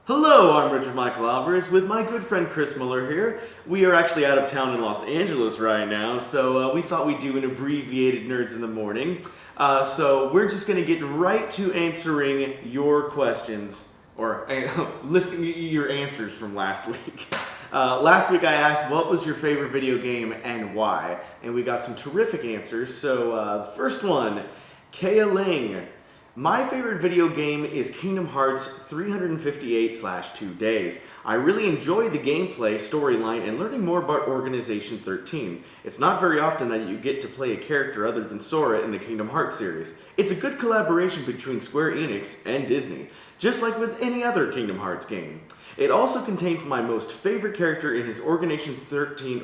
Hello, I'm Richard Michael Alvarez with my good friend Chris Muller here. We are actually out of town in Los Angeles right now, so we thought we'd do an abbreviated Nerds in the Morning. So we're just going to get right to answering your questions, or listing your answers from last week. Last week I asked, what was your favorite video game and why? And we got some terrific answers. So the first one, Kea Ling. My favorite video game is Kingdom Hearts 358/2 Days. I really enjoyed the gameplay, storyline, and learning more about Organization 13. It's not very often that you get to play a character other than Sora in the Kingdom Hearts series. It's a good collaboration between Square Enix and Disney, just like with any other Kingdom Hearts game. It also contains my most favorite character in his Organization 13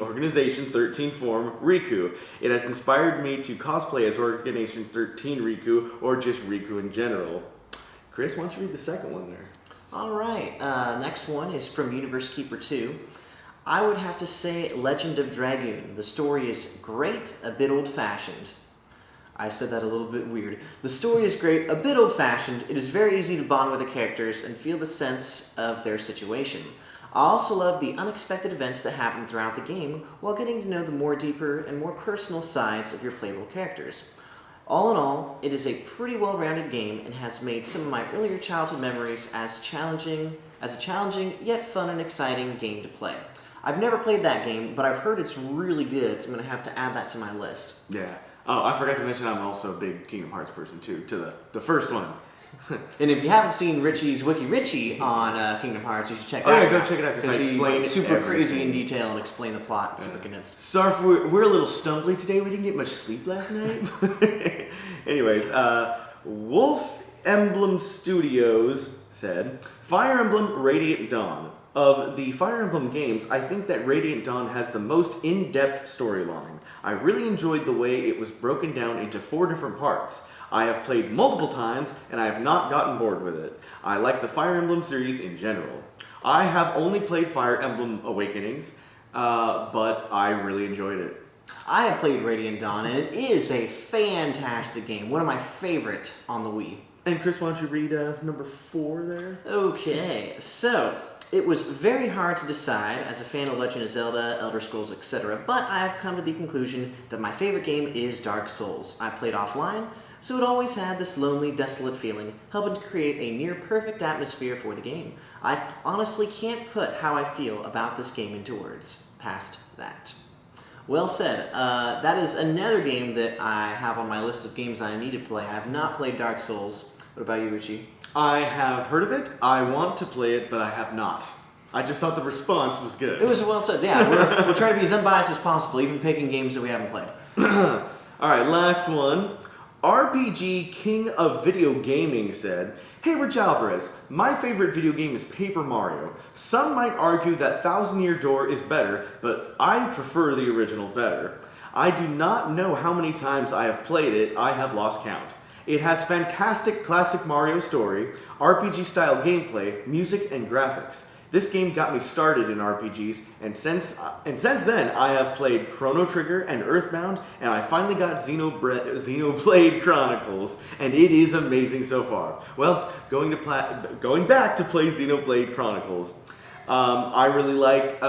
form, Riku. It has inspired me to cosplay as Organization 13 Riku, or just Riku in general. Chris, why don't you read the second one there? Alright, next one is from Universe Keeper 2. I would have to say Legend of Dragoon. The story is great, a bit old-fashioned. I said that a little bit weird. The story is great, a bit old-fashioned. It is very easy to bond with the characters and feel the sense of their situation. I also love the unexpected events that happen throughout the game while getting to know the more deeper and more personal sides of your playable characters. All in all, it is a pretty well-rounded game and has made some of my earlier childhood memories as a challenging yet fun and exciting game to play. I've never played that game, but I've heard it's really good, so I'm going to have to add that to my list. Yeah. Oh, I forgot to mention I'm also a big Kingdom Hearts person too, to the first one. And if you haven't seen Richie's Wiki Richie on Kingdom Hearts, you should check it out. Oh yeah, go check it out, because I explained super everything. crazy in detail and explain the plot super condensed. Sorry if we're a little stumbly today. We didn't get much sleep last night. Anyways, Wolf Emblem Studios said, Fire Emblem Radiant Dawn. Of the Fire Emblem games, I think that Radiant Dawn has the most in-depth storyline. I really enjoyed the way it was broken down into 4 different parts. I have played multiple times, and I have not gotten bored with it. I like the Fire Emblem series in general. I have only played Fire Emblem Awakenings, but I really enjoyed it. I have played Radiant Dawn, and it is a fantastic game. One of my favorite on the Wii. And Chris, why don't you read number 4 there? Okay, so it was very hard to decide as a fan of Legend of Zelda, Elder Scrolls, etc., but I have come to the conclusion that my favorite game is Dark Souls. I played offline, so it always had this lonely, desolate feeling, helping to create a near-perfect atmosphere for the game. I honestly can't put how I feel about this game into words. Past that. Well said. That is another game that I have on my list of games I need to play. I have not played Dark Souls. What about you, Richie? I have heard of it. I want to play it, but I have not. I just thought the response was good. It was well said. Yeah, we're trying to be as unbiased as possible, even picking games that we haven't played. All right, last one. RPG King of Video Gaming said, Hey Rich Alvarez, my favorite video game is Paper Mario. Some might argue that Thousand Year Door is better, but I prefer the original better. I do not know how many times I have played it. I have lost count. It has fantastic classic Mario story, RPG-style gameplay, music, and graphics. This game got me started in RPGs, and since then I have played Chrono Trigger and Earthbound, and I finally got Xenoblade Chronicles, and it is amazing so far. Well, going back to play Xenoblade Chronicles, I really like.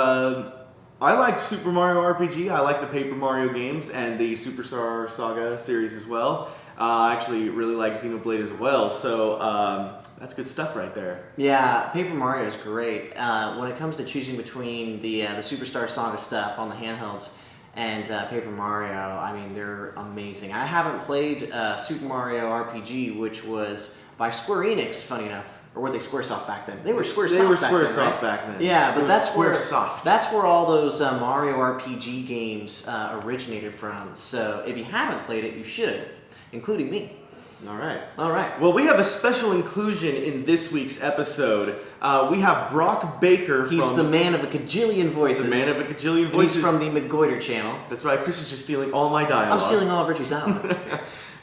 I like Super Mario RPG. I like the Paper Mario games and the Superstar Saga series as well. I actually really like Xenoblade as well, so that's good stuff right there. Yeah, Paper Mario is great. When it comes to choosing between the Superstar Saga stuff on the handhelds and Paper Mario, I mean, they're amazing. I haven't played Super Mario RPG, which was by Square Enix, funny enough. Or were they Squaresoft back then? They were Squaresoft back then. Yeah, but that's where all those Mario RPG games originated from. So if you haven't played it, you should, including me. All right. Well, we have a special inclusion in this week's episode. We have Brock Baker. He's the man of a cajillion voices. The man of a cajillion voices. And he's from the McGoiter channel. That's right. Chris is just stealing all my dialogue. I'm stealing all of Richie's dialogue.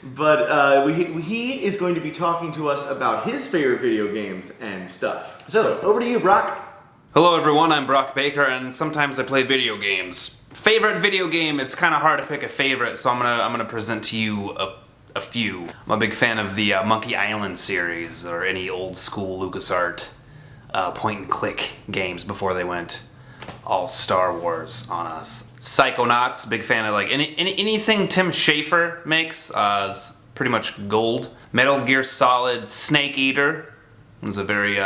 But he is going to be talking to us about his favorite video games and stuff. So over to you, Brock. Hello everyone, I'm Brock Baker, and sometimes I play video games. Favorite video game, it's kind of hard to pick a favorite, so I'm gonna present to you a few. I'm a big fan of the Monkey Island series, or any old school LucasArts point and click games before they went all Star Wars on us. Psychonauts, big fan of like anything Tim Schafer makes is pretty much gold. Metal Gear Solid Snake Eater was a very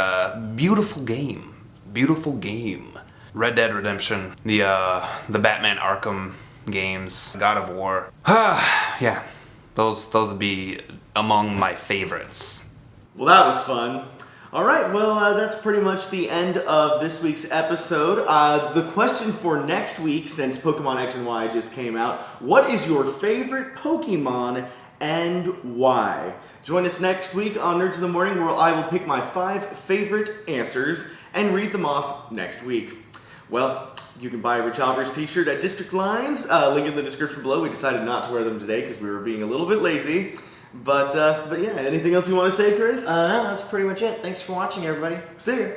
beautiful game. Beautiful game. Red Dead Redemption, the Batman Arkham games, God of War. Yeah, those would be among my favorites. Well, that was fun. All right, well, that's pretty much the end of this week's episode. The question for next week, since Pokemon X and Y just came out, what is your favorite Pokemon and why? Join us next week on Nerds in the Morning, where I will pick my 5 favorite answers and read them off next week. Well, you can buy a Rich Alvarez t-shirt at District Lines. Link in the description below. We decided not to wear them today because we were being a little bit lazy. But yeah, anything else you want to say, Chris? No, that's pretty much it. Thanks for watching, everybody. See ya.